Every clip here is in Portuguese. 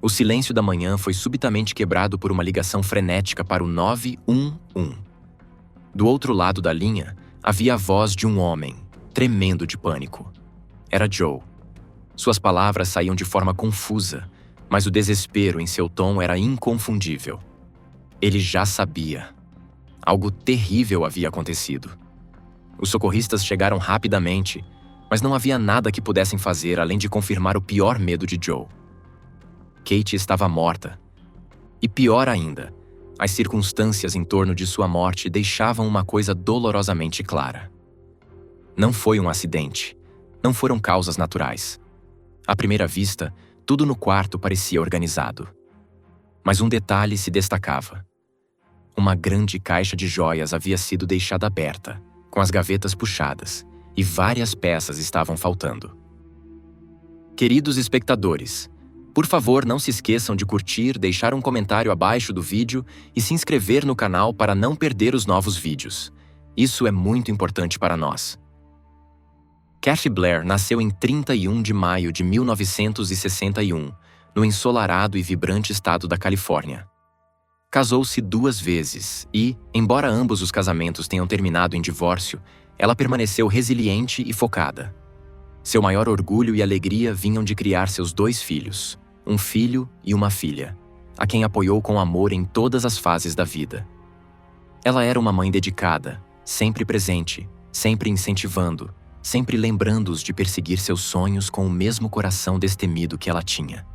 O silêncio da manhã foi subitamente quebrado por uma ligação frenética para o 911. Do outro lado da linha, havia a voz de um homem, tremendo de pânico. Era Joe. Suas palavras saíam de forma confusa, mas o desespero em seu tom era inconfundível. Ele já sabia. Algo terrível havia acontecido. Os socorristas chegaram rapidamente, mas não havia nada que pudessem fazer além de confirmar o pior medo de Joe. Kate estava morta. E pior ainda, as circunstâncias em torno de sua morte deixavam uma coisa dolorosamente clara. Não foi um acidente. Não foram causas naturais. À primeira vista, tudo no quarto parecia organizado. Mas um detalhe se destacava. Uma grande caixa de joias havia sido deixada aberta, com as gavetas puxadas, e várias peças estavam faltando. Queridos espectadores, por favor, não se esqueçam de curtir, deixar um comentário abaixo do vídeo e se inscrever no canal para não perder os novos vídeos. Isso é muito importante para nós. Kathy Blair nasceu em 31 de maio de 1961, no ensolarado e vibrante estado da Califórnia. Casou-se 2 vezes e, embora ambos os casamentos tenham terminado em divórcio, ela permaneceu resiliente e focada. Seu maior orgulho e alegria vinham de criar seus 2 filhos, um filho e uma filha, a quem apoiou com amor em todas as fases da vida. Ela era uma mãe dedicada, sempre presente, sempre incentivando, sempre lembrando-os de perseguir seus sonhos com o mesmo coração destemido que ela tinha.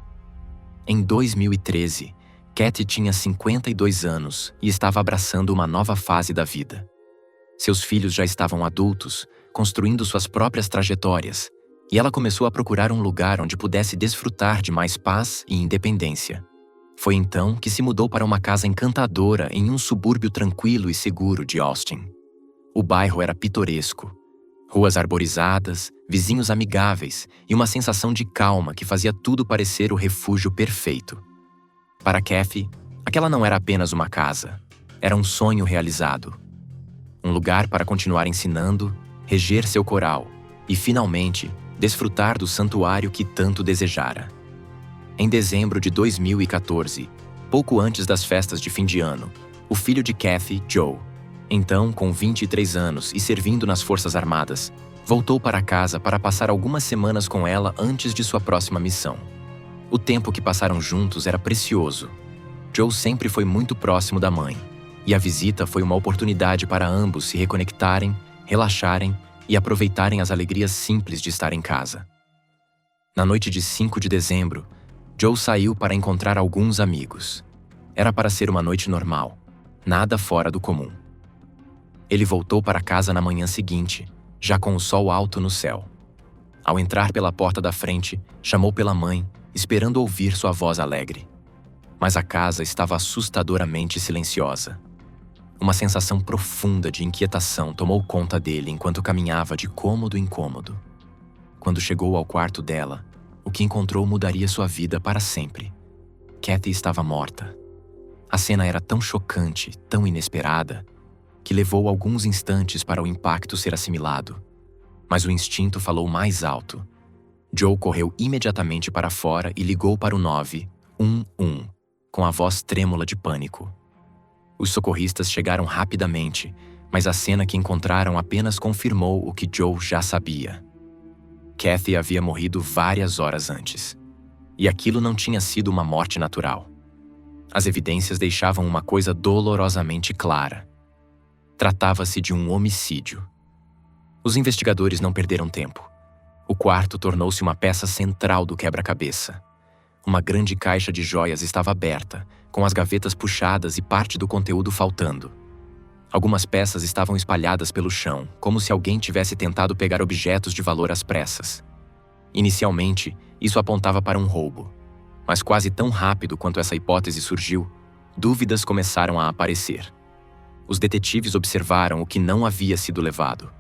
Em 2013, Kathy tinha 52 anos e estava abraçando uma nova fase da vida. Seus filhos já estavam adultos, construindo suas próprias trajetórias, e ela começou a procurar um lugar onde pudesse desfrutar de mais paz e independência. Foi então que se mudou para uma casa encantadora em um subúrbio tranquilo e seguro de Austin. O bairro era pitoresco. Ruas arborizadas, vizinhos amigáveis e uma sensação de calma que fazia tudo parecer o refúgio perfeito. Para Kathy, aquela não era apenas uma casa, era um sonho realizado. Um lugar para continuar ensinando, reger seu coral e, finalmente, desfrutar do santuário que tanto desejara. Em dezembro de 2014, pouco antes das festas de fim de ano, o filho de Kathy, Joe, então com 23 anos e servindo nas Forças Armadas, voltou para casa para passar algumas semanas com ela antes de sua próxima missão. O tempo que passaram juntos era precioso. Joe sempre foi muito próximo da mãe, e a visita foi uma oportunidade para ambos se reconectarem, relaxarem e aproveitarem as alegrias simples de estar em casa. Na noite de 5 de dezembro, Joe saiu para encontrar alguns amigos. Era para ser uma noite normal, nada fora do comum. Ele voltou para casa na manhã seguinte, já com o sol alto no céu. Ao entrar pela porta da frente, chamou pela mãe, esperando ouvir sua voz alegre. Mas a casa estava assustadoramente silenciosa. Uma sensação profunda de inquietação tomou conta dele enquanto caminhava de cômodo em cômodo. Quando chegou ao quarto dela, o que encontrou mudaria sua vida para sempre. Kathy estava morta. A cena era tão chocante, tão inesperada, que levou alguns instantes para o impacto ser assimilado. Mas o instinto falou mais alto. Joe correu imediatamente para fora e ligou para o 911, com a voz trêmula de pânico. Os socorristas chegaram rapidamente, mas a cena que encontraram apenas confirmou o que Joe já sabia. Kathy havia morrido várias horas antes. E aquilo não tinha sido uma morte natural. As evidências deixavam uma coisa dolorosamente clara. Tratava-se de um homicídio. Os investigadores não perderam tempo. O quarto tornou-se uma peça central do quebra-cabeça. Uma grande caixa de joias estava aberta, com as gavetas puxadas e parte do conteúdo faltando. Algumas peças estavam espalhadas pelo chão, como se alguém tivesse tentado pegar objetos de valor às pressas. Inicialmente, isso apontava para um roubo. Mas quase tão rápido quanto essa hipótese surgiu, dúvidas começaram a aparecer. Os detetives observaram o que não havia sido levado.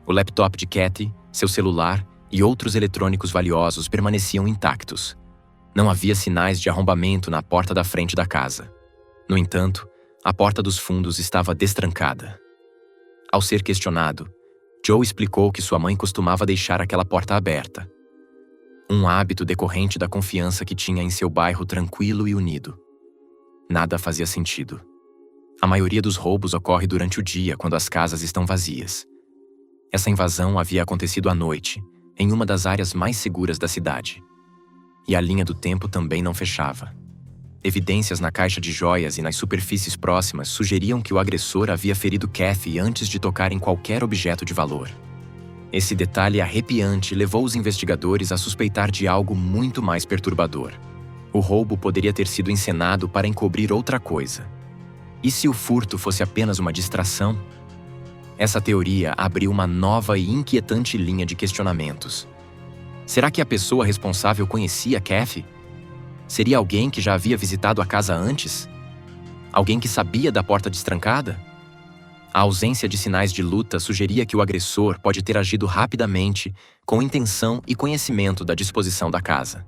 O laptop de Kathy, seu celular e outros eletrônicos valiosos permaneciam intactos. Não havia sinais de arrombamento na porta da frente da casa. No entanto, a porta dos fundos estava destrancada. Ao ser questionado, Joe explicou que sua mãe costumava deixar aquela porta aberta. um hábito decorrente da confiança que tinha em seu bairro tranquilo e unido. Nada fazia sentido. A maioria dos roubos ocorre durante o dia, quando as casas estão vazias. Essa invasão havia acontecido à noite, em uma das áreas mais seguras da cidade. E a linha do tempo também não fechava. Evidências na caixa de joias e nas superfícies próximas sugeriam que o agressor havia ferido Kathy antes de tocar em qualquer objeto de valor. Esse detalhe arrepiante levou os investigadores a suspeitar de algo muito mais perturbador. O roubo poderia ter sido encenado para encobrir outra coisa. E se o furto fosse apenas uma distração? Essa teoria abriu uma nova e inquietante linha de questionamentos. Será que a pessoa responsável conhecia Kathy? Seria alguém que já havia visitado a casa antes? Alguém que sabia da porta destrancada? A ausência de sinais de luta sugeria que o agressor pode ter agido rapidamente, com intenção e conhecimento da disposição da casa.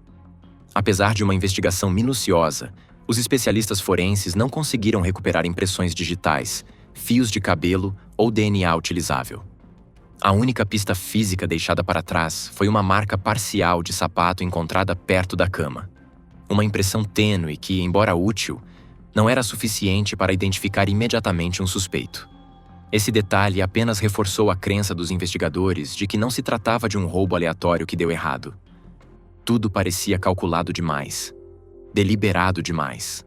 Apesar de uma investigação minuciosa, os especialistas forenses não conseguiram recuperar impressões digitais, fios de cabelo ou DNA utilizável. A única pista física deixada para trás foi uma marca parcial de sapato encontrada perto da cama. Uma impressão tênue que, embora útil, não era suficiente para identificar imediatamente um suspeito. Esse detalhe apenas reforçou a crença dos investigadores de que não se tratava de um roubo aleatório que deu errado. Tudo parecia calculado demais, deliberado demais.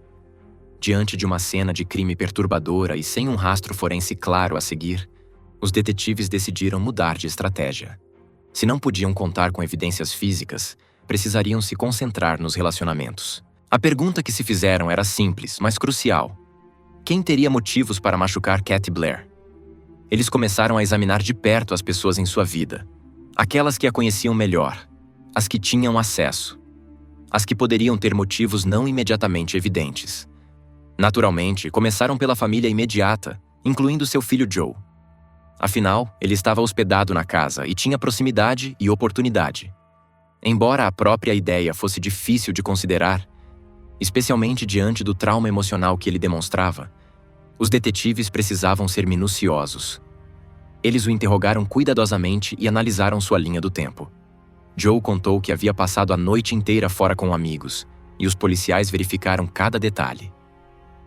Diante de uma cena de crime perturbadora e sem um rastro forense claro a seguir, os detetives decidiram mudar de estratégia. Se não podiam contar com evidências físicas, precisariam se concentrar nos relacionamentos. A pergunta que se fizeram era simples, mas crucial. Quem teria motivos para machucar Kathy Blair? Eles começaram a examinar de perto as pessoas em sua vida. Aquelas que a conheciam melhor, as que tinham acesso, as que poderiam ter motivos não imediatamente evidentes. Naturalmente, começaram pela família imediata, incluindo seu filho Joe. Afinal, ele estava hospedado na casa e tinha proximidade e oportunidade. Embora a própria ideia fosse difícil de considerar, especialmente diante do trauma emocional que ele demonstrava, os detetives precisavam ser minuciosos. Eles o interrogaram cuidadosamente e analisaram sua linha do tempo. Joe contou que havia passado a noite inteira fora com amigos, e os policiais verificaram cada detalhe.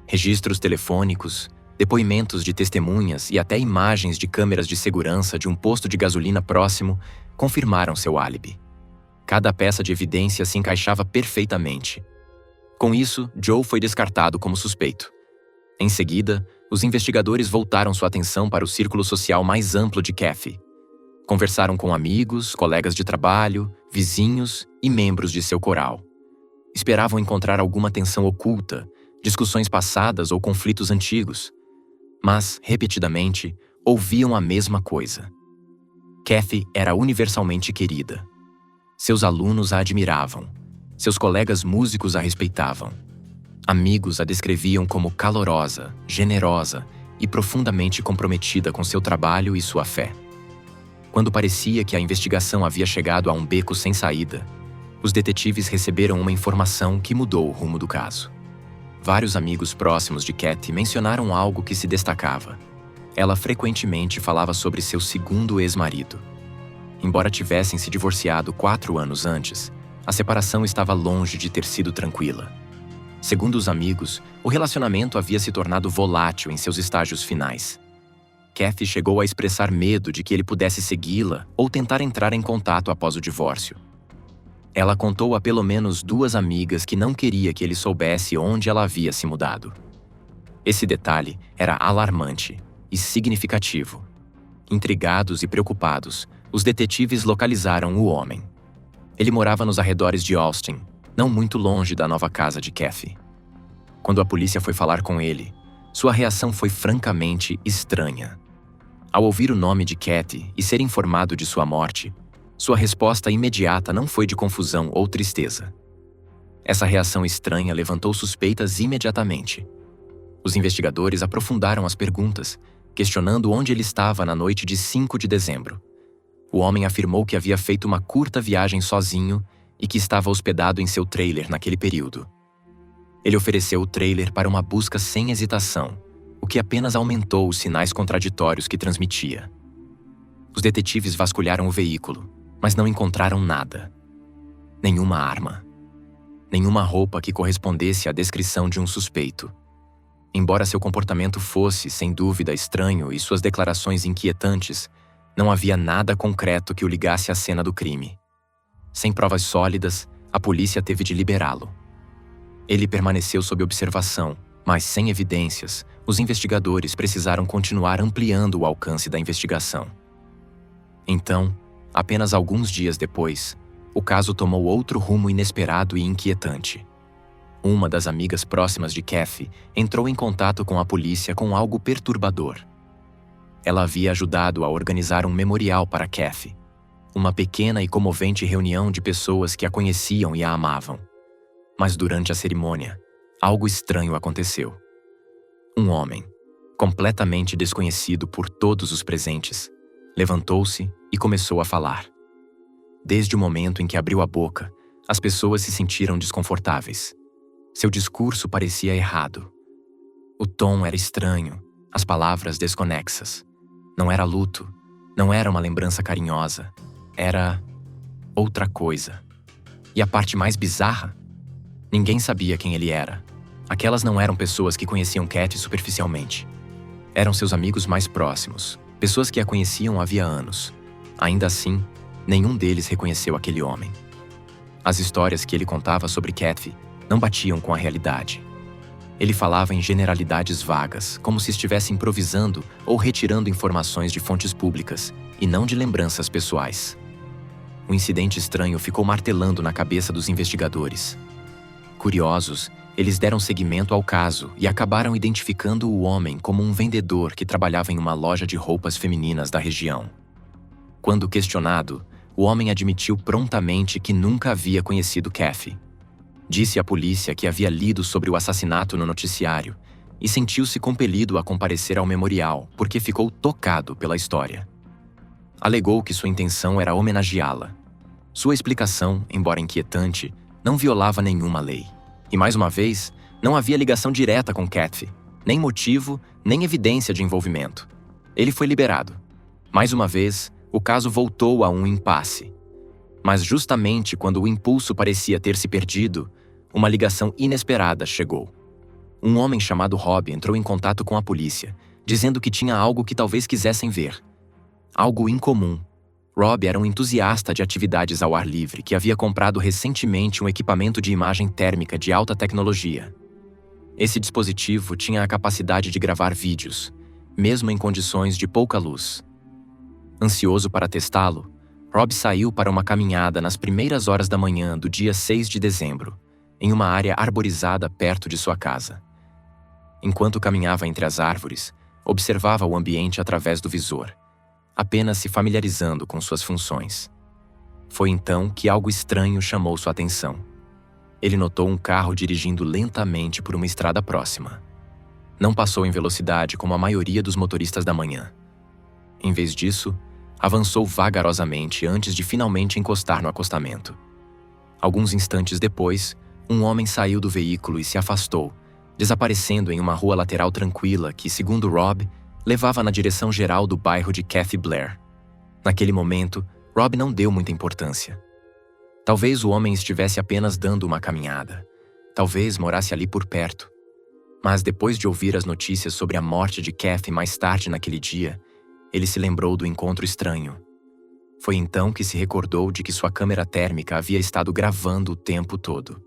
Registros telefônicos, depoimentos de testemunhas e até imagens de câmeras de segurança de um posto de gasolina próximo confirmaram seu álibi. Cada peça de evidência se encaixava perfeitamente. Com isso, Joe foi descartado como suspeito. Em seguida, os investigadores voltaram sua atenção para o círculo social mais amplo de Kathy. Conversaram com amigos, colegas de trabalho, vizinhos e membros de seu coral. Esperavam encontrar alguma tensão oculta, discussões passadas ou conflitos antigos. Mas, repetidamente, ouviam a mesma coisa. Kathy era universalmente querida. Seus alunos a admiravam. Seus colegas músicos a respeitavam. Amigos a descreviam como calorosa, generosa e profundamente comprometida com seu trabalho e sua fé. Quando parecia que a investigação havia chegado a um beco sem saída, os detetives receberam uma informação que mudou o rumo do caso. Vários amigos próximos de Kathy mencionaram algo que se destacava. Ela frequentemente falava sobre seu segundo ex-marido. Embora tivessem se divorciado 4 anos antes, a separação estava longe de ter sido tranquila. Segundo os amigos, o relacionamento havia se tornado volátil em seus estágios finais. Kathy chegou a expressar medo de que ele pudesse segui-la ou tentar entrar em contato após o divórcio. Ela contou a pelo menos 2 amigas que não queria que ele soubesse onde ela havia se mudado. Esse detalhe era alarmante e significativo. Intrigados e preocupados, os detetives localizaram o homem. Ele morava nos arredores de Austin, não muito longe da nova casa de Kathy. Quando a polícia foi falar com ele, sua reação foi francamente estranha. Ao ouvir o nome de Kathy e ser informado de sua morte, sua resposta imediata não foi de confusão ou tristeza. Essa reação estranha levantou suspeitas imediatamente. Os investigadores aprofundaram as perguntas, questionando onde ele estava na noite de 5 de dezembro. O homem afirmou que havia feito uma curta viagem sozinho e que estava hospedado em seu trailer naquele período. Ele ofereceu o trailer para uma busca sem hesitação, o que apenas aumentou os sinais contraditórios que transmitia. Os detetives vasculharam o veículo, mas não encontraram nada. nenhuma arma, nenhuma roupa que correspondesse à descrição de um suspeito. Embora seu comportamento fosse, sem dúvida, estranho e suas declarações inquietantes, não havia nada concreto que o ligasse à cena do crime. Sem provas sólidas, a polícia teve de liberá-lo. Ele permaneceu sob observação, mas sem evidências, os investigadores precisaram continuar ampliando o alcance da investigação. Então, apenas alguns dias depois, o caso tomou outro rumo inesperado e inquietante. Uma das amigas próximas de Kathy entrou em contato com a polícia com algo perturbador. Ela havia ajudado a organizar um memorial para Kathy, uma pequena e comovente reunião de pessoas que a conheciam e a amavam. Mas durante a cerimônia, algo estranho aconteceu. Um homem, completamente desconhecido por todos os presentes, levantou-se e começou a falar. Desde o momento em que abriu a boca, as pessoas se sentiram desconfortáveis. Seu discurso parecia errado. O tom era estranho, as palavras desconexas. Não era luto, não era uma lembrança carinhosa. Era outra coisa. E a parte mais bizarra? Ninguém sabia quem ele era. Aquelas não eram pessoas que conheciam Kathy superficialmente. Eram seus amigos mais próximos, pessoas que a conheciam havia anos. Ainda assim, nenhum deles reconheceu aquele homem. As histórias que ele contava sobre Kathy não batiam com a realidade. Ele falava em generalidades vagas, como se estivesse improvisando ou retirando informações de fontes públicas, e não de lembranças pessoais. O incidente estranho ficou martelando na cabeça dos investigadores. Curiosos, eles deram seguimento ao caso e acabaram identificando o homem como um vendedor que trabalhava em uma loja de roupas femininas da região. Quando questionado, o homem admitiu prontamente que nunca havia conhecido Kathy. Disse à polícia que havia lido sobre o assassinato no noticiário e sentiu-se compelido a comparecer ao memorial porque ficou tocado pela história. Alegou que sua intenção era homenageá-la. Sua explicação, embora inquietante, não violava nenhuma lei. E mais uma vez, não havia ligação direta com Kathy, nem motivo, nem evidência de envolvimento. Ele foi liberado. Mais uma vez, o caso voltou a um impasse. Mas justamente quando o impulso parecia ter se perdido, uma ligação inesperada chegou. Um homem chamado Rob entrou em contato com a polícia, dizendo que tinha algo que talvez quisessem ver. Algo incomum. Rob era um entusiasta de atividades ao ar livre que havia comprado recentemente um equipamento de imagem térmica de alta tecnologia. Esse dispositivo tinha a capacidade de gravar vídeos, mesmo em condições de pouca luz. Ansioso para testá-lo, Rob saiu para uma caminhada nas primeiras horas da manhã do dia 6 de dezembro, em uma área arborizada perto de sua casa. Enquanto caminhava entre as árvores, observava o ambiente através do visor, apenas se familiarizando com suas funções. Foi então que algo estranho chamou sua atenção. Ele notou um carro dirigindo lentamente por uma estrada próxima. Não passou em velocidade como a maioria dos motoristas da manhã. Em vez disso, avançou vagarosamente antes de finalmente encostar no acostamento. Alguns instantes depois, um homem saiu do veículo e se afastou, desaparecendo em uma rua lateral tranquila que, segundo Rob, levava na direção geral do bairro de Kathy Blair. Naquele momento, Rob não deu muita importância. Talvez o homem estivesse apenas dando uma caminhada. Talvez morasse ali por perto. Mas depois de ouvir as notícias sobre a morte de Kathy mais tarde naquele dia, ele se lembrou do encontro estranho. Foi então que se recordou de que sua câmera térmica havia estado gravando o tempo todo.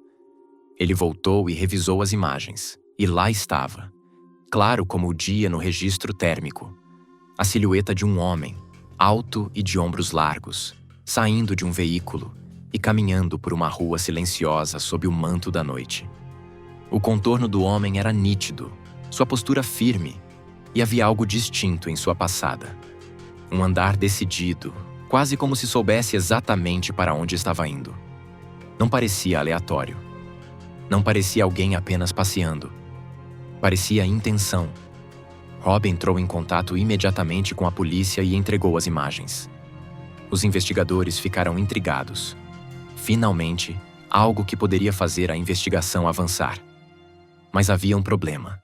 Ele voltou e revisou as imagens, e lá estava, claro como o dia no registro térmico, a silhueta de um homem, alto e de ombros largos, saindo de um veículo e caminhando por uma rua silenciosa sob o manto da noite. O contorno do homem era nítido, sua postura firme, e havia algo distinto em sua passada. Um andar decidido, quase como se soubesse exatamente para onde estava indo. Não parecia aleatório. Não parecia alguém apenas passeando. Parecia intenção. Rob entrou em contato imediatamente com a polícia e entregou as imagens. Os investigadores ficaram intrigados. Finalmente, algo que poderia fazer a investigação avançar. Mas havia um problema.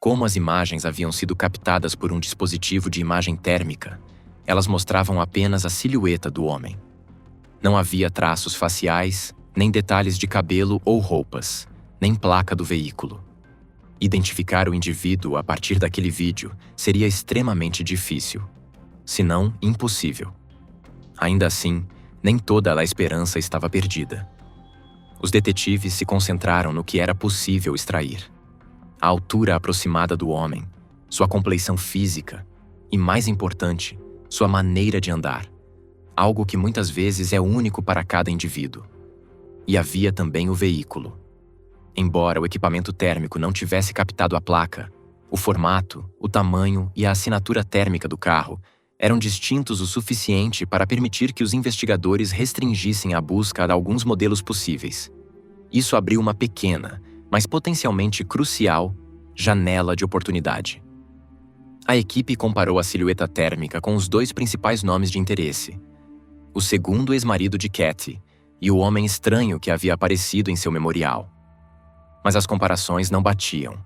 Como as imagens haviam sido captadas por um dispositivo de imagem térmica, elas mostravam apenas a silhueta do homem. Não havia traços faciais, nem detalhes de cabelo ou roupas, nem placa do veículo. Identificar o indivíduo a partir daquele vídeo seria extremamente difícil, se não impossível. Ainda assim, nem toda a esperança estava perdida. Os detetives se concentraram no que era possível extrair: a altura aproximada do homem, sua compleição física e, mais importante, sua maneira de andar, algo que muitas vezes é único para cada indivíduo. E havia também o veículo. Embora o equipamento térmico não tivesse captado a placa, o formato, o tamanho e a assinatura térmica do carro eram distintos o suficiente para permitir que os investigadores restringissem a busca a alguns modelos possíveis. Isso abriu uma pequena, mas potencialmente crucial, janela de oportunidade. A equipe comparou a silhueta térmica com os dois principais nomes de interesse: o segundo ex-marido de Kathy e o homem estranho que havia aparecido em seu memorial. Mas as comparações não batiam.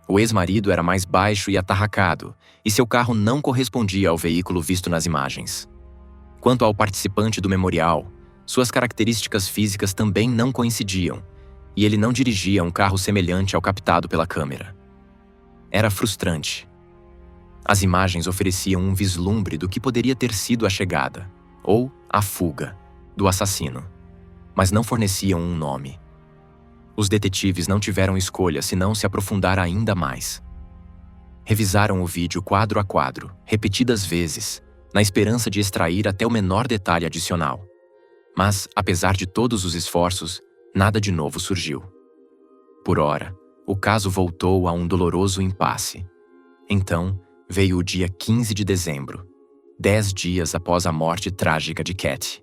O ex-marido era mais baixo e atarracado, e seu carro não correspondia ao veículo visto nas imagens. Quanto ao participante do memorial, suas características físicas também não coincidiam, e ele não dirigia um carro semelhante ao captado pela câmera. Era frustrante. As imagens ofereciam um vislumbre do que poderia ter sido a chegada, ou a fuga, do assassino, mas não forneciam um nome. Os detetives não tiveram escolha senão se aprofundar ainda mais. Revisaram o vídeo quadro a quadro, repetidas vezes, na esperança de extrair até o menor detalhe adicional. Mas, apesar de todos os esforços, nada de novo surgiu. Por ora, o caso voltou a um doloroso impasse. Então, veio o dia 15 de dezembro, 10 dias após a morte trágica de Kathy.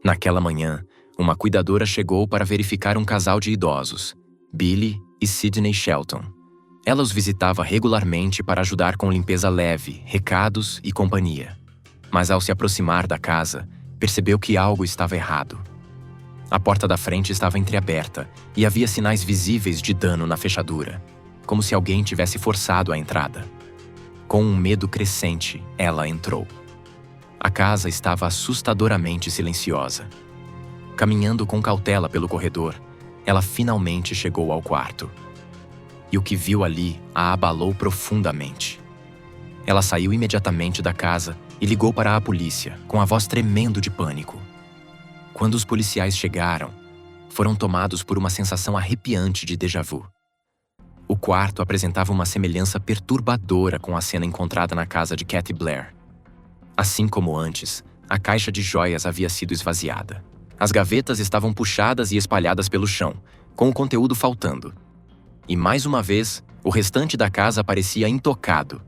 Naquela manhã, uma cuidadora chegou para verificar um casal de idosos, Billy e Sidney Shelton. Ela os visitava regularmente para ajudar com limpeza leve, recados e companhia. Mas ao se aproximar da casa, percebeu que algo estava errado. A porta da frente estava entreaberta e havia sinais visíveis de dano na fechadura, como se alguém tivesse forçado a entrada. Com um medo crescente, ela entrou. A casa estava assustadoramente silenciosa. Caminhando com cautela pelo corredor, ela finalmente chegou ao quarto. E o que viu ali a abalou profundamente. Ela saiu imediatamente da casa e ligou para a polícia, com a voz tremendo de pânico. Quando os policiais chegaram, foram tomados por uma sensação arrepiante de déjà vu. O quarto apresentava uma semelhança perturbadora com a cena encontrada na casa de Kathy Blair. Assim como antes, a caixa de joias havia sido esvaziada. As gavetas estavam puxadas e espalhadas pelo chão, com o conteúdo faltando. E mais uma vez, o restante da casa parecia intocado.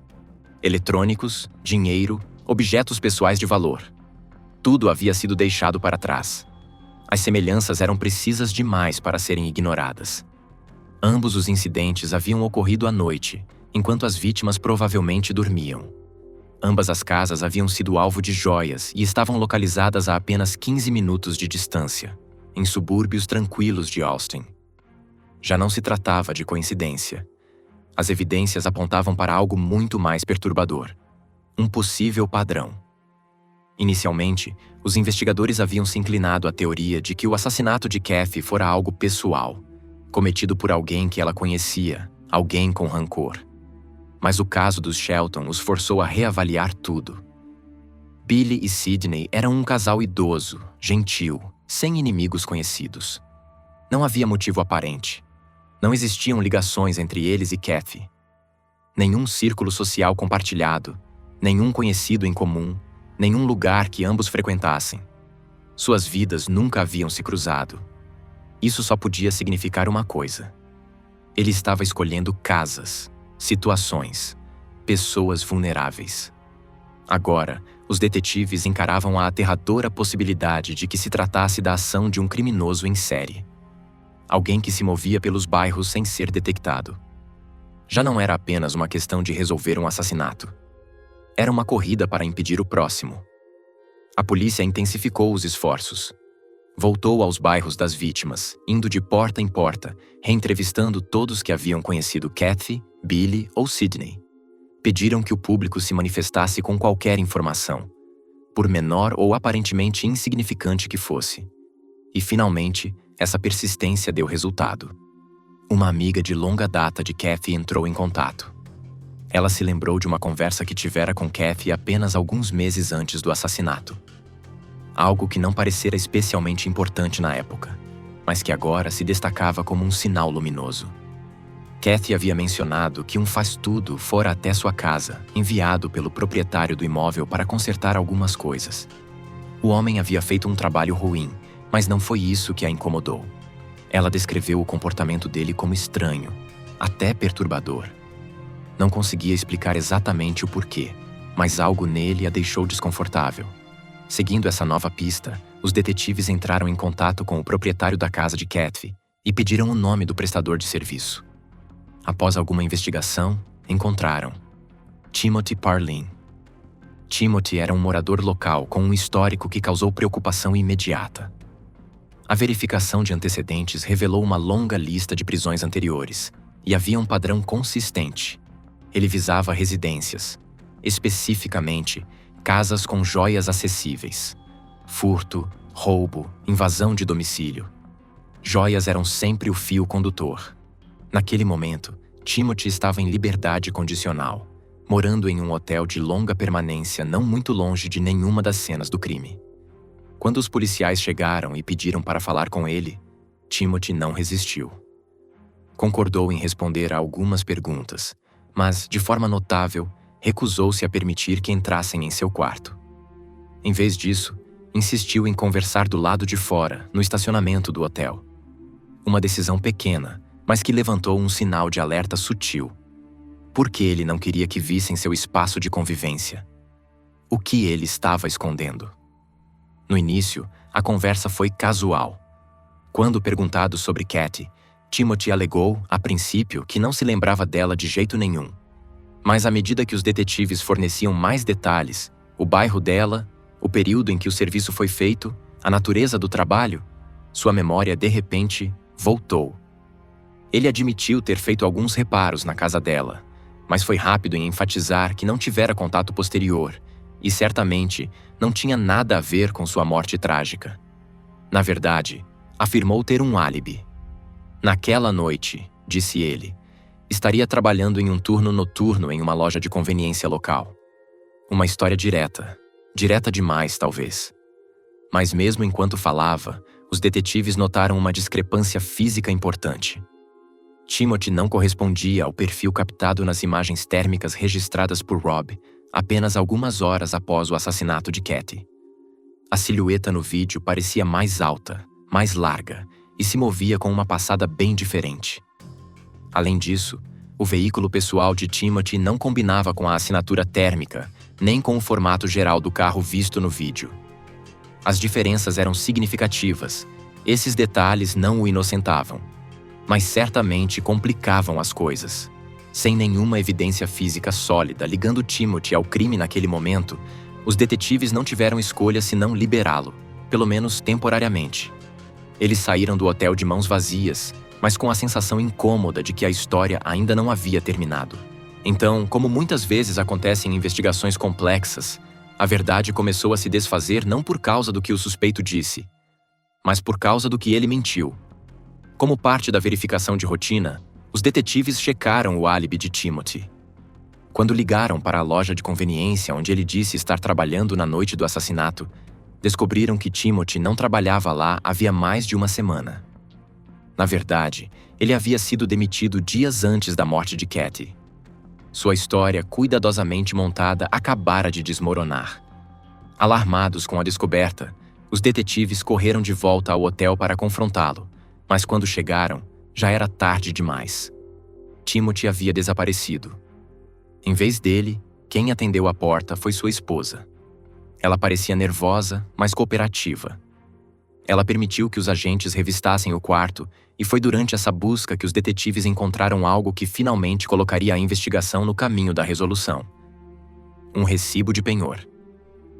Eletrônicos, dinheiro, objetos pessoais de valor. Tudo havia sido deixado para trás. As semelhanças eram precisas demais para serem ignoradas. Ambos os incidentes haviam ocorrido à noite, enquanto as vítimas provavelmente dormiam. Ambas as casas haviam sido alvo de joias e estavam localizadas a apenas 15 minutos de distância, em subúrbios tranquilos de Austin. Já não se tratava de coincidência. As evidências apontavam para algo muito mais perturbador: um possível padrão. Inicialmente, os investigadores haviam se inclinado à teoria de que o assassinato de Kathy fora algo pessoal, cometido por alguém que ela conhecia, alguém com rancor. Mas o caso dos Shelton os forçou a reavaliar tudo. Billy e Sidney eram um casal idoso, gentil, sem inimigos conhecidos. Não havia motivo aparente. Não existiam ligações entre eles e Kathy. Nenhum círculo social compartilhado, nenhum conhecido em comum, nenhum lugar que ambos frequentassem. Suas vidas nunca haviam se cruzado. Isso só podia significar uma coisa: ele estava escolhendo casas, situações, pessoas vulneráveis. Agora, os detetives encaravam a aterradora possibilidade de que se tratasse da ação de um criminoso em série. Alguém que se movia pelos bairros sem ser detectado. Já não era apenas uma questão de resolver um assassinato. Era uma corrida para impedir o próximo. A polícia intensificou os esforços. Voltou aos bairros das vítimas, indo de porta em porta, reentrevistando todos que haviam conhecido Kathy, Billy ou Sidney. Pediram que o público se manifestasse com qualquer informação. por menor ou aparentemente insignificante que fosse. E, finalmente, essa persistência deu resultado. Uma amiga de longa data de Kathy entrou em contato. Ela se lembrou de uma conversa que tivera com Kathy apenas alguns meses antes do assassinato. Algo que não parecera especialmente importante na época, mas que agora se destacava como um sinal luminoso. Kathy havia mencionado que um faz-tudo fora até sua casa, enviado pelo proprietário do imóvel para consertar algumas coisas. O homem havia feito um trabalho ruim, mas não foi isso que a incomodou. Ela descreveu o comportamento dele como estranho, até perturbador. Não conseguia explicar exatamente o porquê, mas algo nele a deixou desconfortável. Seguindo essa nova pista, os detetives entraram em contato com o proprietário da casa de Kathy e pediram o nome do prestador de serviço. Após alguma investigação, encontraram Timothy Parlin. Timothy era um morador local com um histórico que causou preocupação imediata. A verificação de antecedentes revelou uma longa lista de prisões anteriores, e havia um padrão consistente. Ele visava residências, especificamente casas com joias acessíveis. Furto, roubo, invasão de domicílio. Joias eram sempre o fio condutor. Naquele momento, Timothy estava em liberdade condicional, morando em um hotel de longa permanência não muito longe de nenhuma das cenas do crime. Quando os policiais chegaram e pediram para falar com ele, Timothy não resistiu. Concordou em responder a algumas perguntas, mas, de forma notável, recusou-se a permitir que entrassem em seu quarto. Em vez disso, insistiu em conversar do lado de fora, no estacionamento do hotel. Uma decisão pequena, mas que levantou um sinal de alerta sutil. Por que ele não queria que vissem seu espaço de convivência? O que ele estava escondendo? No início, a conversa foi casual. Quando perguntado sobre Kathy, Timothy alegou, a princípio, que não se lembrava dela de jeito nenhum. Mas à medida que os detetives forneciam mais detalhes, o bairro dela, o período em que o serviço foi feito, a natureza do trabalho, sua memória, de repente, voltou. Ele admitiu ter feito alguns reparos na casa dela, mas foi rápido em enfatizar que não tivera contato posterior e, certamente, não tinha nada a ver com sua morte trágica. Na verdade, afirmou ter um álibi. Naquela noite, disse ele, estaria trabalhando em um turno noturno em uma loja de conveniência local. Uma história direta. Direta demais, talvez. Mas mesmo enquanto falava, os detetives notaram uma discrepância física importante. Timothy não correspondia ao perfil captado nas imagens térmicas registradas por Rob apenas algumas horas após o assassinato de Kathy. A silhueta no vídeo parecia mais alta, mais larga e se movia com uma passada bem diferente. Além disso, o veículo pessoal de Timothy não combinava com a assinatura térmica, nem com o formato geral do carro visto no vídeo. As diferenças eram significativas. Esses detalhes não o inocentavam, mas certamente complicavam as coisas. Sem nenhuma evidência física sólida ligando Timothy ao crime naquele momento, os detetives não tiveram escolha senão liberá-lo, pelo menos temporariamente. Eles saíram do hotel de mãos vazias, mas com a sensação incômoda de que a história ainda não havia terminado. Então, como muitas vezes acontece em investigações complexas, a verdade começou a se desfazer não por causa do que o suspeito disse, mas por causa do que ele mentiu. Como parte da verificação de rotina, os detetives checaram o álibi de Timothy. Quando ligaram para a loja de conveniência onde ele disse estar trabalhando na noite do assassinato, descobriram que Timothy não trabalhava lá havia mais de uma semana. Na verdade, ele havia sido demitido dias antes da morte de Kathy. Sua história, cuidadosamente montada, acabara de desmoronar. Alarmados com a descoberta, os detetives correram de volta ao hotel para confrontá-lo, mas quando chegaram, já era tarde demais. Timothy havia desaparecido. Em vez dele, quem atendeu a porta foi sua esposa. Ela parecia nervosa, mas cooperativa. Ela permitiu que os agentes revistassem o quarto e foi durante essa busca que os detetives encontraram algo que finalmente colocaria a investigação no caminho da resolução. Um recibo de penhor.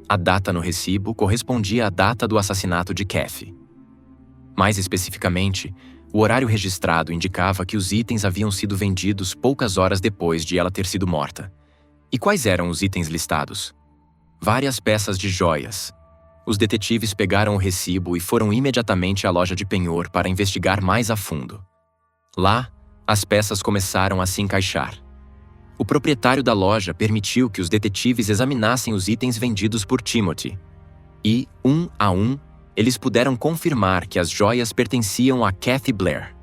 A data no recibo correspondia à data do assassinato de Kathy. Mais especificamente, o horário registrado indicava que os itens haviam sido vendidos poucas horas depois de ela ter sido morta. E quais eram os itens listados? várias peças de joias. Os detetives pegaram o recibo e foram imediatamente à loja de penhor para investigar mais a fundo. Lá, as peças começaram a se encaixar. O proprietário da loja permitiu que os detetives examinassem os itens vendidos por Timothy. E, um a um, eles puderam confirmar que as joias pertenciam a Kathy Blair.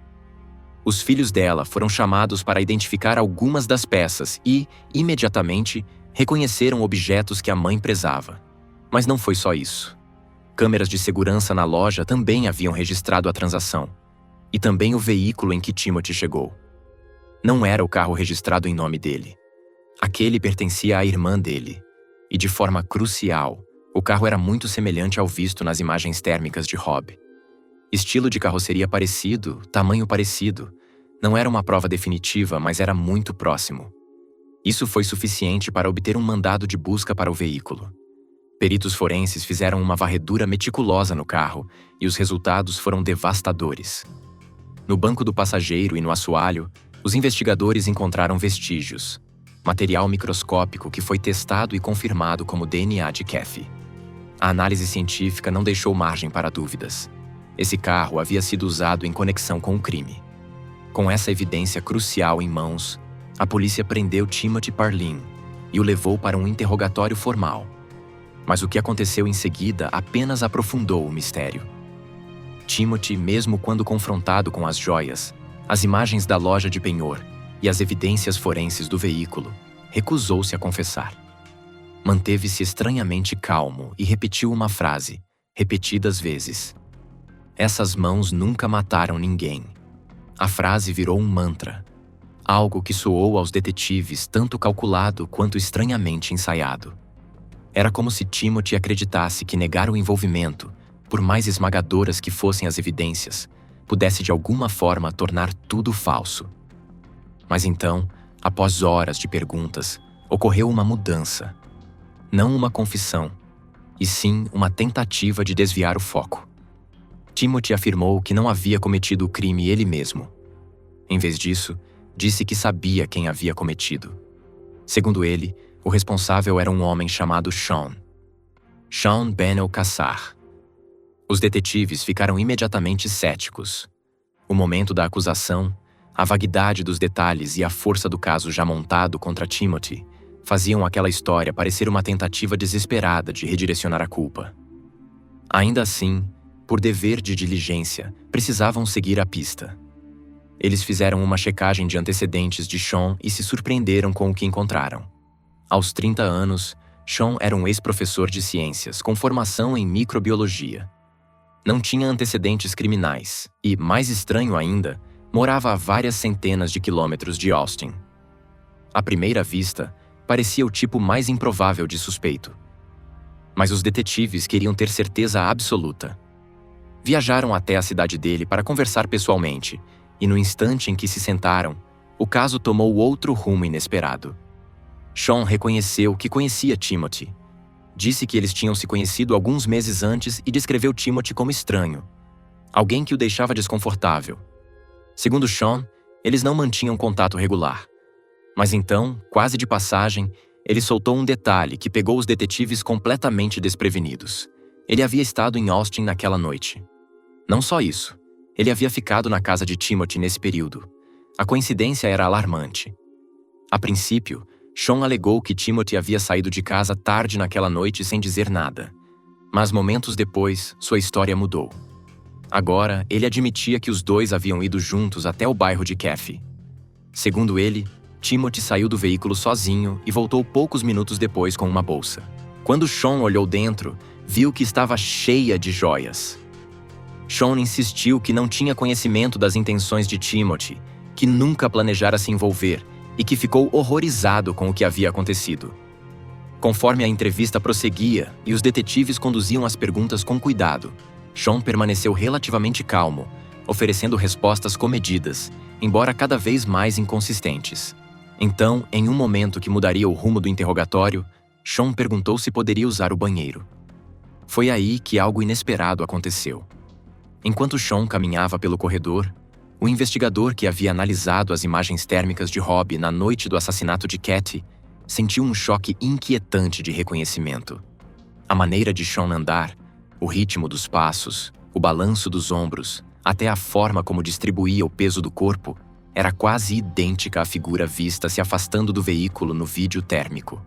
Os filhos dela foram chamados para identificar algumas das peças e, imediatamente, reconheceram objetos que a mãe prezava. Mas não foi só isso. Câmeras de segurança na loja também haviam registrado a transação. E também o veículo em que Timothy chegou. Não era o carro registrado em nome dele. Aquele pertencia à irmã dele. E de forma crucial, o carro era muito semelhante ao visto nas imagens térmicas de Rob. Estilo de carroceria parecido, tamanho parecido. Não era uma prova definitiva, mas era muito próximo. Isso foi suficiente para obter um mandado de busca para o veículo. Peritos forenses fizeram uma varredura meticulosa no carro e os resultados foram devastadores. No banco do passageiro e no assoalho, os investigadores encontraram vestígios, material microscópico que foi testado e confirmado como DNA de Kathy. A análise científica não deixou margem para dúvidas. Esse carro havia sido usado em conexão com o crime. Com essa evidência crucial em mãos, a polícia prendeu Timothy Parlin e o levou para um interrogatório formal. Mas o que aconteceu em seguida apenas aprofundou o mistério. Timothy, mesmo quando confrontado com as joias, as imagens da loja de penhor e as evidências forenses do veículo, recusou-se a confessar. Manteve-se estranhamente calmo e repetiu uma frase, repetidas vezes. Essas mãos nunca mataram ninguém. A frase virou um mantra, algo que soou aos detetives tanto calculado quanto estranhamente ensaiado. Era como se Timothy acreditasse que negar o envolvimento, por mais esmagadoras que fossem as evidências, pudesse de alguma forma tornar tudo falso. Mas então, após horas de perguntas, ocorreu uma mudança. Não uma confissão, e sim uma tentativa de desviar o foco. Timothy afirmou que não havia cometido o crime ele mesmo. Em vez disso, disse que sabia quem havia cometido. Segundo ele, o responsável era um homem chamado Sean Ben-El-Kassar. Os detetives ficaram imediatamente céticos. O momento da acusação, a vaguidade dos detalhes e a força do caso já montado contra Timothy faziam aquela história parecer uma tentativa desesperada de redirecionar a culpa. Ainda assim, por dever de diligência, precisavam seguir a pista. Eles fizeram uma checagem de antecedentes de Sean e se surpreenderam com o que encontraram. Aos 30 anos, Sean era um ex-professor de ciências com formação em microbiologia. Não tinha antecedentes criminais e, mais estranho ainda, morava a várias centenas de quilômetros de Austin. À primeira vista, parecia o tipo mais improvável de suspeito. Mas os detetives queriam ter certeza absoluta. Viajaram até a cidade dele para conversar pessoalmente, e no instante em que se sentaram, o caso tomou outro rumo inesperado. Sean reconheceu que conhecia Timothy. Disse que eles tinham se conhecido alguns meses antes e descreveu Timothy como estranho, alguém que o deixava desconfortável. Segundo Sean, eles não mantinham contato regular. Mas então, quase de passagem, ele soltou um detalhe que pegou os detetives completamente desprevenidos. Ele havia estado em Austin naquela noite. Não só isso, ele havia ficado na casa de Timothy nesse período. A coincidência era alarmante. A princípio, Sean alegou que Timothy havia saído de casa tarde naquela noite sem dizer nada. Mas momentos depois, sua história mudou. Agora, ele admitia que os dois haviam ido juntos até o bairro de Kathy. Segundo ele, Timothy saiu do veículo sozinho e voltou poucos minutos depois com uma bolsa. Quando Sean olhou dentro, viu que estava cheia de joias. Sean insistiu que não tinha conhecimento das intenções de Timothy, que nunca planejara se envolver e que ficou horrorizado com o que havia acontecido. Conforme a entrevista prosseguia e os detetives conduziam as perguntas com cuidado, Sean permaneceu relativamente calmo, oferecendo respostas comedidas, embora cada vez mais inconsistentes. Então, em um momento que mudaria o rumo do interrogatório, Sean perguntou se poderia usar o banheiro. Foi aí que algo inesperado aconteceu. Enquanto Sean caminhava pelo corredor, o investigador que havia analisado as imagens térmicas de Rob na noite do assassinato de Kathy sentiu um choque inquietante de reconhecimento. A maneira de Sean andar, o ritmo dos passos, o balanço dos ombros, até a forma como distribuía o peso do corpo, era quase idêntica à figura vista se afastando do veículo no vídeo térmico.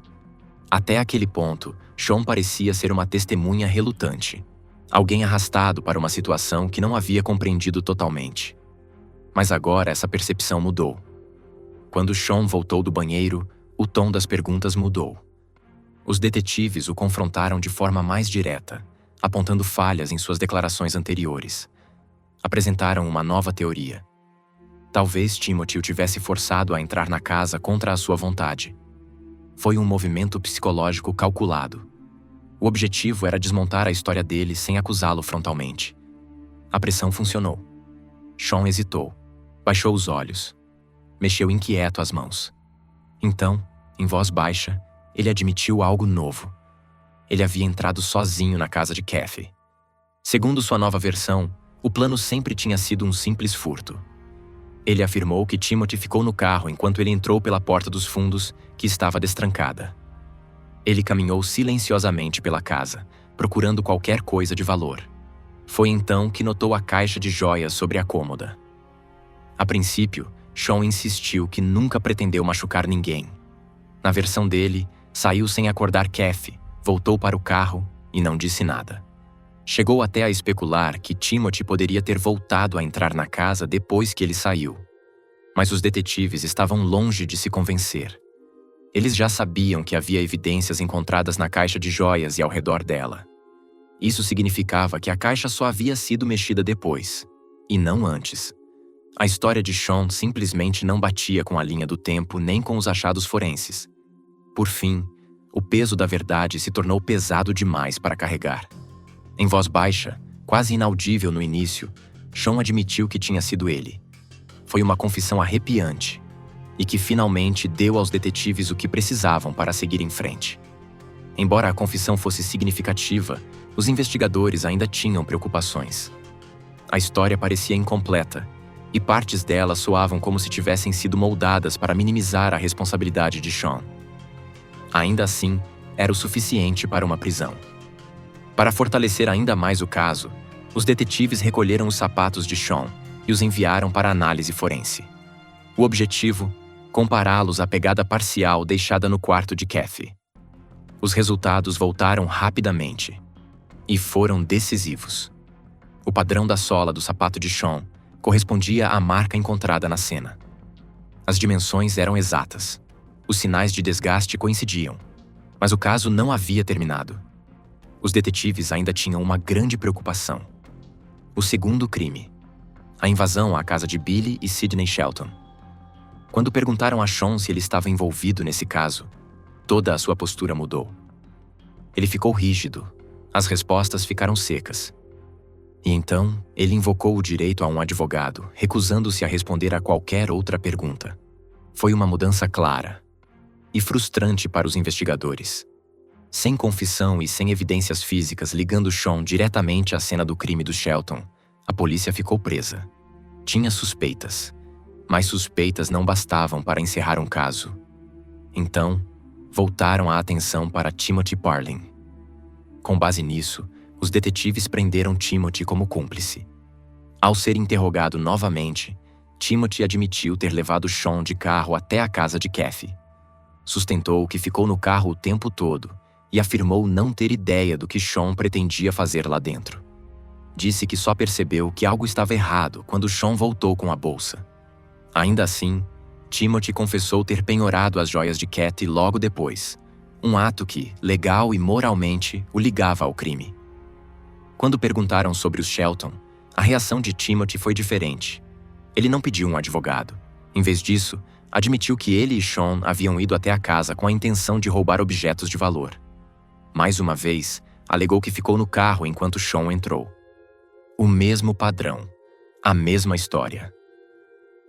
Até aquele ponto, Sean parecia ser uma testemunha relutante. Alguém arrastado para uma situação que não havia compreendido totalmente. Mas agora essa percepção mudou. Quando Sean voltou do banheiro, o tom das perguntas mudou. Os detetives o confrontaram de forma mais direta, apontando falhas em suas declarações anteriores. Apresentaram uma nova teoria. Talvez Timothy o tivesse forçado a entrar na casa contra a sua vontade. Foi um movimento psicológico calculado. O objetivo era desmontar a história dele sem acusá-lo frontalmente. A pressão funcionou. Sean hesitou, baixou os olhos, mexeu inquieto as mãos. Então, em voz baixa, ele admitiu algo novo. Ele havia entrado sozinho na casa de Kathy. Segundo sua nova versão, o plano sempre tinha sido um simples furto. Ele afirmou que Timothy ficou no carro enquanto ele entrou pela porta dos fundos, que estava destrancada. Ele caminhou silenciosamente pela casa, procurando qualquer coisa de valor. Foi então que notou a caixa de joias sobre a cômoda. A princípio, Sean insistiu que nunca pretendeu machucar ninguém. Na versão dele, saiu sem acordar Kathy, voltou para o carro e não disse nada. Chegou até a especular que Timothy poderia ter voltado a entrar na casa depois que ele saiu. Mas os detetives estavam longe de se convencer. Eles já sabiam que havia evidências encontradas na caixa de joias e ao redor dela. Isso significava que a caixa só havia sido mexida depois, e não antes. A história de Sean simplesmente não batia com a linha do tempo nem com os achados forenses. Por fim, o peso da verdade se tornou pesado demais para carregar. Em voz baixa, quase inaudível no início, Sean admitiu que tinha sido ele. Foi uma confissão arrepiante, e que finalmente deu aos detetives o que precisavam para seguir em frente. Embora a confissão fosse significativa, os investigadores ainda tinham preocupações. A história parecia incompleta, e partes dela soavam como se tivessem sido moldadas para minimizar a responsabilidade de Sean. Ainda assim, era o suficiente para uma prisão. Para fortalecer ainda mais o caso, os detetives recolheram os sapatos de Sean e os enviaram para análise forense. O objetivo: compará-los à pegada parcial deixada no quarto de Kathy. Os resultados voltaram rapidamente e foram decisivos. O padrão da sola do sapato de Sean correspondia à marca encontrada na cena. As dimensões eram exatas. Os sinais de desgaste coincidiam, mas o caso não havia terminado. Os detetives ainda tinham uma grande preocupação. O segundo crime: a invasão à casa de Billy e Sidney Shelton. Quando perguntaram a Sean se ele estava envolvido nesse caso, toda a sua postura mudou. Ele ficou rígido, as respostas ficaram secas. E então, ele invocou o direito a um advogado, recusando-se a responder a qualquer outra pergunta. Foi uma mudança clara e frustrante para os investigadores. Sem confissão e sem evidências físicas ligando Sean diretamente à cena do crime do Shelton, a polícia ficou presa. Tinha suspeitas, mas suspeitas não bastavam para encerrar um caso. Então, voltaram a atenção para Timothy Parlin. Com base nisso, os detetives prenderam Timothy como cúmplice. Ao ser interrogado novamente, Timothy admitiu ter levado Sean de carro até a casa de Kathy. Sustentou que ficou no carro o tempo todo e afirmou não ter ideia do que Sean pretendia fazer lá dentro. Disse que só percebeu que algo estava errado quando Sean voltou com a bolsa. Ainda assim, Timothy confessou ter penhorado as joias de Kathy logo depois, um ato que, legal e moralmente, o ligava ao crime. Quando perguntaram sobre os Shelton, a reação de Timothy foi diferente. Ele não pediu um advogado. Em vez disso, admitiu que ele e Sean haviam ido até a casa com a intenção de roubar objetos de valor. Mais uma vez, alegou que ficou no carro enquanto Sean entrou. O mesmo padrão, a mesma história.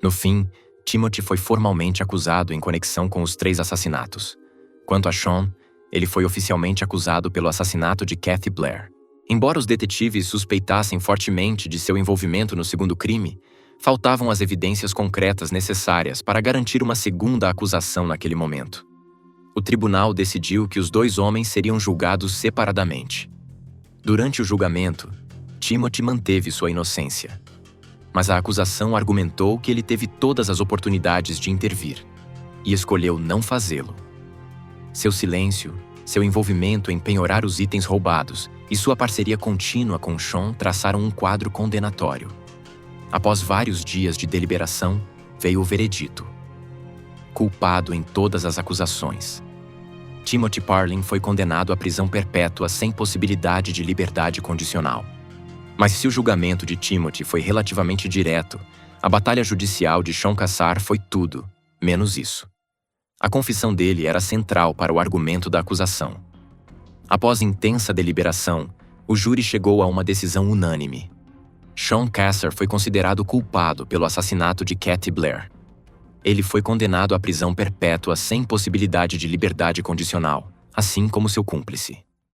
No fim, Timothy foi formalmente acusado em conexão com os 3 assassinatos. Quanto a Sean, ele foi oficialmente acusado pelo assassinato de Kathy Blair. Embora os detetives suspeitassem fortemente de seu envolvimento no segundo crime, faltavam as evidências concretas necessárias para garantir uma segunda acusação naquele momento. O tribunal decidiu que os dois homens seriam julgados separadamente. Durante o julgamento, Timothy manteve sua inocência. Mas a acusação argumentou que ele teve todas as oportunidades de intervir e escolheu não fazê-lo. Seu silêncio, seu envolvimento em penhorar os itens roubados e sua parceria contínua com Sean traçaram um quadro condenatório. Após vários dias de deliberação, veio o veredito. Culpado em todas as acusações. Timothy Parlin foi condenado à prisão perpétua sem possibilidade de liberdade condicional. Mas se o julgamento de Timothy foi relativamente direto, a batalha judicial de Sean Kassar foi tudo, menos isso. A confissão dele era central para o argumento da acusação. Após intensa deliberação, o júri chegou a uma decisão unânime. Sean Kassar foi considerado culpado pelo assassinato de Kathy Blair. Ele foi condenado à prisão perpétua sem possibilidade de liberdade condicional, assim como seu cúmplice.